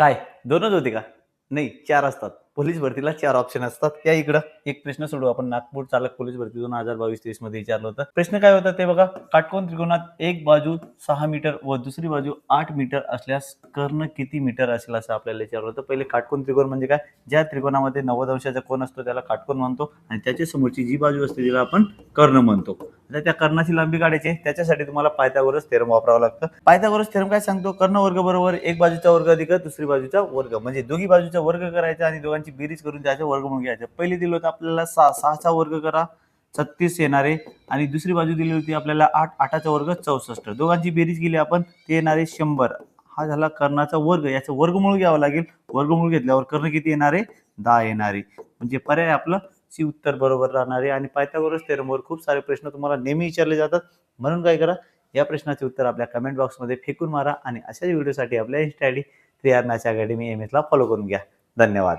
काय 2च होते का? नाही 4 असतात. पोलीस भरतीला 4 ऑप्शन असतात. या इकडं एक प्रश्न सोडवू आपण. नागपूर चालक पोलीस भरती 2022-23 मध्ये विचारलं होतं. प्रश्न काय होता ते बघा. काटकोन त्रिकोणात एक बाजू 6 मीटर व दुसरी बाजू 8 मीटर असल्यास कर्ण किती मीटर असेल असं आपल्याला विचारलं होतं. पहिले काटकोन त्रिकोण म्हणजे काय? ज्या त्रिकोणामध्ये 90 अंशाचा कोन असतो त्याला काटकोन म्हणतो आणि त्याच्या समोरची जी बाजू असते तिला आपण कर्ण म्हणतो. आता त्या कर्णाची लांबी काढायची आहे. त्याच्यासाठी तुम्हाला पायथागोरस थेरम वापरावा लागतं. पायथागोरस थेरम काय सांगतो? कर्ण वर्ग बरोबर एक बाजूचा वर्ग अधिक दुसरी बाजूचा वर्ग, म्हणजे दोघी बाजूचा वर्ग करायचा आणि दोघांची बेरीज करून त्याचे वर्गमूळ घ्यायचं. पहिले दिलं होतं आपल्याला 6 चा वर्ग करा 36 येणारे आणि दुसरी बाजू दिली होती आपल्याला 8 चा वर्ग 64. दोघांची बेरीज केली आपण ते येणारे 100. हा झाला कर्णाचा वर्ग. याचं वर्गमूळ घ्यावं लागेल. वर्गमूळ घेतल्यावर कर्ण किती येणारे? 10 येणारे. म्हणजे पर्याय आपलं सी उत्तर बरोबर राहणार आहे. आणि पायथागोरस थेरमवर खूप सारे प्रश्न तुम्हाला नेहमी विचारले जातात. म्हणून काय करा, या प्रश्नाचे उत्तर आपल्या कमेंट बॉक्समध्ये फेकून मारा आणि अशाच व्हिडिओसाठी आपल्या Insta ID 3R Maths Academy MS ला फॉलो करून घ्या. धन्यवाद.